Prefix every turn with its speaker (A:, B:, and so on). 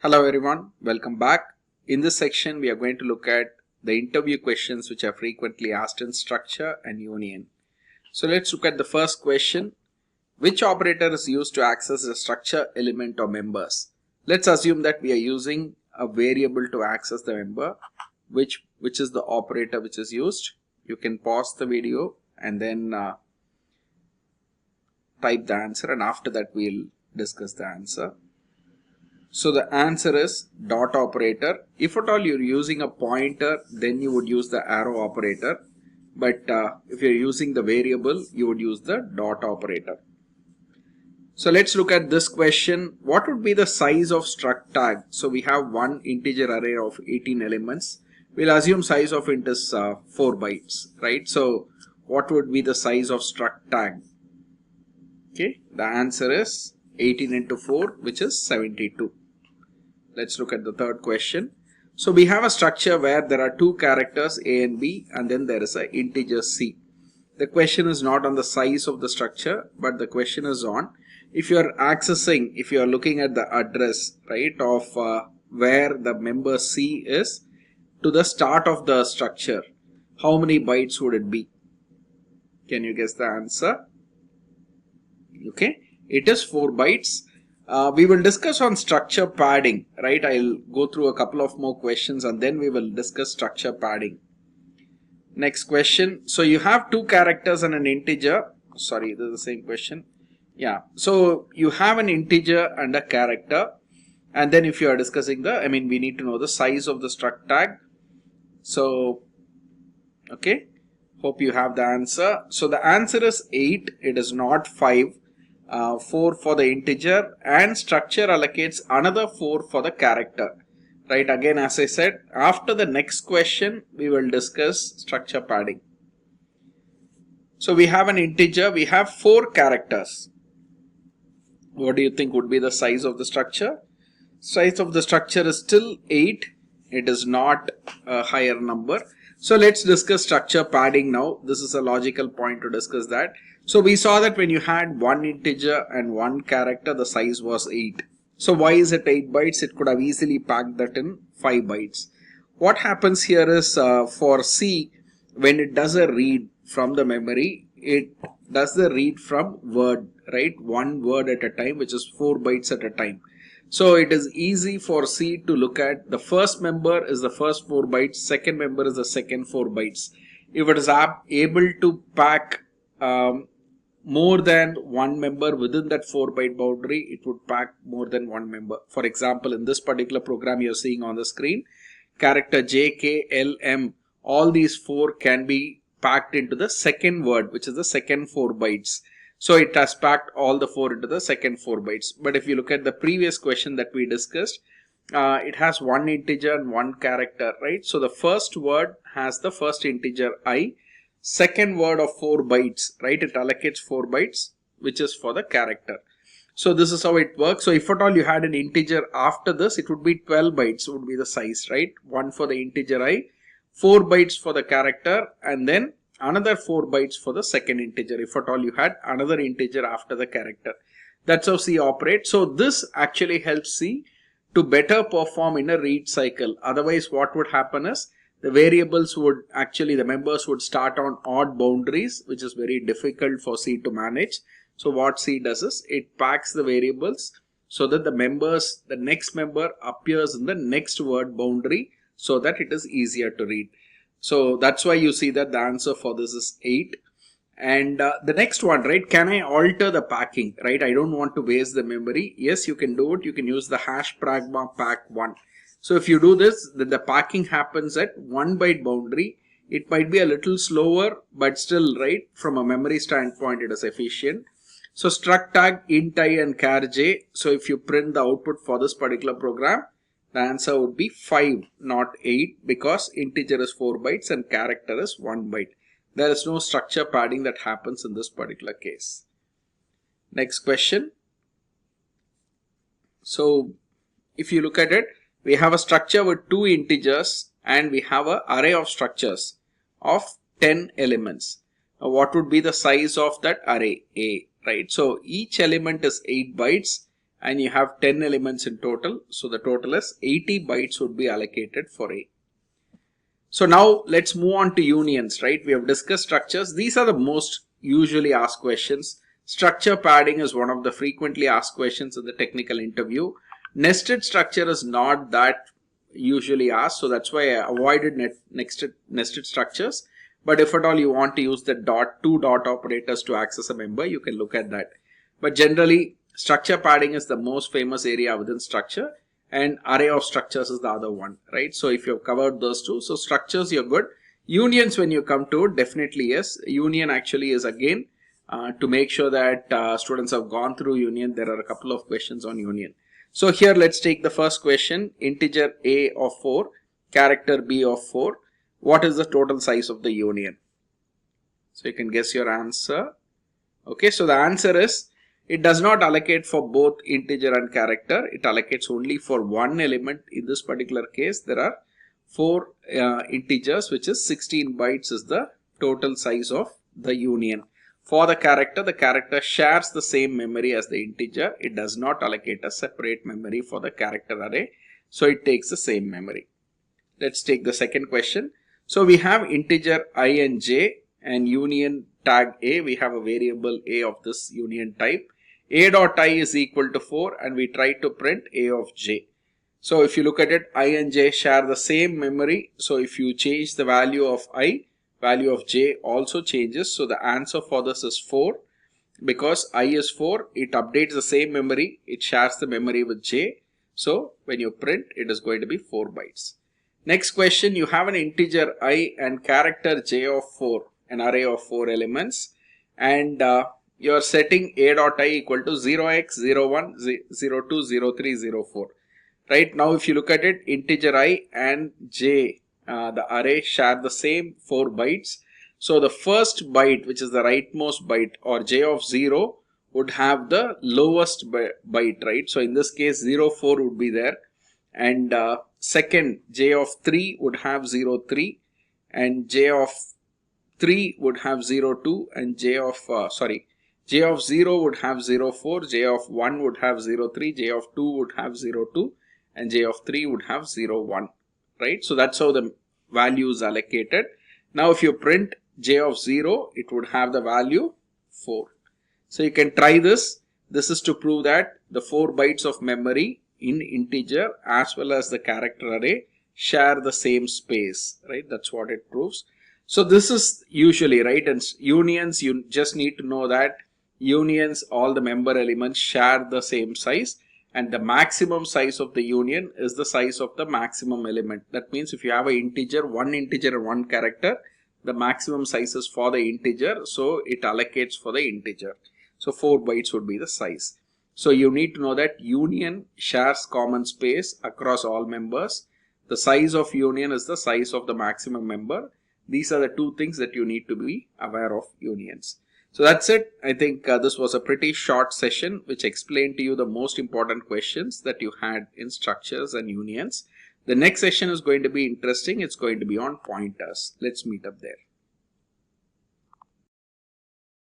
A: Hello everyone, welcome back. In this section, we are going to look at the interview questions which are frequently asked in structure and union. So let's look at the first question. Which operator is used to access the structure, element or members? Let's assume that we are using a variable to access the member, which is the operator which is used. You can pause the video and then type the answer, and after that we'll discuss the answer. So the answer is dot operator. If at all you're using a pointer, then you would use the arrow operator. But if you're using the variable, you would use the dot operator. So let's look at this question. What would be the size of struct tag? So we have one integer array of 18 elements. We'll assume size of int is 4 bytes, right? So what would be the size of struct tag? Okay, the answer is 18 into 4, which is 72. Let's look at the third question. So we have a structure where there are two characters A and B, and then there is an integer C. The question is not on the size of the structure, but the question is on if you are looking at the address, right, of where the member C is to the start of the structure, how many bytes would it be? Can you guess the answer? Okay, it is 4 bytes. We will discuss on structure padding, right? I'll go through a couple of more questions and then we will discuss structure padding. Next question. So you have two characters and an integer. Sorry, this is the same question. Yeah. So you have an integer and a character. And then if you are discussing we need to know the size of the struct tag. So, okay. Hope you have the answer. So the answer is 8. It is not 5. 4 for the integer, and structure allocates another 4 for the character, right? Again, as I said, after the next question we will discuss structure padding. So we have an integer, we have 4 characters. What do you think would be the size of the structure? Size of the structure is still 8. It is not a higher number. So let's discuss structure padding now. This is a logical point to discuss that. So we saw that when you had one integer and one character, the size was 8. So why is it 8 bytes? It could have easily packed that in 5 bytes. What happens here is for C, when it does a read from the memory, it does the read from word, right? One word at a time, which is 4 bytes at a time. So it is easy for C to look at the first member is the first 4 bytes, second member is the second 4 bytes. If it is able to pack more than one member within that 4 byte boundary, it would pack more than one member. For example, in this particular program you're seeing on the screen, character J, K, L, M, all these 4 can be packed into the second word, which is the second 4 bytes. So it has packed all the 4 into the second 4 bytes. But if you look at the previous question that we discussed, it has one integer and one character, right? So the first word has the first integer I. Second word of 4 bytes, right? It allocates 4 bytes, which is for the character. So this is how it works. So if at all you had an integer after this, it would be 12 bytes would be the size, right? One for the integer I, 4 bytes for the character, and then another 4 bytes for the second integer. If at all you had another integer after the character. That's how C operates. So this actually helps C to better perform in a read cycle. Otherwise, what would happen is the variables would the members would start on odd boundaries, which is very difficult for C to manage. So what C does is it packs the variables so that the next member appears in the next word boundary so that it is easier to read. So that's why you see that the answer for this is 8. And the next one, right? Can I alter the packing, right? I don't want to waste the memory. Yes, you can do it. You can use the hash pragma pack 1. So if you do this, the packing happens at 1 byte boundary. It might be a little slower, but still, right, from a memory standpoint, it is efficient. So struct tag int I and char j. So if you print the output for this particular program, the answer would be 5, not 8, because integer is 4 bytes and character is 1 byte. There is no structure padding that happens in this particular case. Next question. So if you look at it, we have a structure with 2 integers and we have an array of structures of 10 elements. Now what would be the size of that array A, right? So each element is 8 bytes and you have 10 elements in total. So the total is 80 bytes would be allocated for A. So now let's move on to unions, right? We have discussed structures. These are the most usually asked questions. Structure padding is one of the frequently asked questions in the technical interview. Nested structure is not that usually asked, so that's why I avoided nested structures. But if at all you want to use the two dot operators to access a member, you can look at that. But generally, structure padding is the most famous area within structure, and array of structures is the other one, right? So if you've covered those two, so structures you're good. Unions, when you come to it, definitely yes. Union actually is again to make sure that students have gone through union. There are a couple of questions on union. So here let's take the first question. Integer A of 4, character B of 4. What is the total size of the union? So you can guess your answer. Okay, so the answer is, it does not allocate for both integer and character. It allocates only for one element. In this particular case, there are 4 integers, which is 16 bytes is the total size of the union. For the character shares the same memory as the integer. It does not allocate a separate memory for the character array. So it takes the same memory. Let's take the second question. So we have integer I and j and union tag A. We have a variable A of this union type. A dot I is equal to 4 and we try to print A of j. So if you look at it, I and j share the same memory. So if you change the value of I, value of j also changes. So the answer for this is 4. Because I is 4, it updates the same memory. It shares the memory with j. So when you print, it is going to be 4 bytes. Next question, you have an integer I and character j of 4, an array of 4 elements, and you are setting A dot I equal to 0x, 01, 02, 03, 04. Right now, if you look at it, integer I and j, the array share the same 4 bytes. So the first byte, which is the rightmost byte, or j of 0, would have the lowest byte, right? So in this case, 04 would be there. And second, j of 3 would have 03, and j of 3 would have 02, and j of 0 would have 04, j of 1 would have 03, j of 2 would have 02, and j of 3 would have 01, right? So that's how the value is allocated. Now if you print j of 0, it would have the value 4. So you can try this. This is to prove that the 4 bytes of memory in integer as well as the character array share the same space, right? That's what it proves. So this is usually, right, and unions, you just need to know that unions, all the member elements share the same size, and the maximum size of the union is the size of the maximum element. That means if you have an integer, one integer and one character, the maximum size is for the integer, so it allocates for the integer. So 4 bytes would be the size. So you need to know that union shares common space across all members. The size of union is the size of the maximum member. These are the two things that you need to be aware of unions. So that's it. I think this was a pretty short session which explained to you the most important questions that you had in structures and unions. The next session is going to be interesting. It's going to be on pointers. Let's meet up there.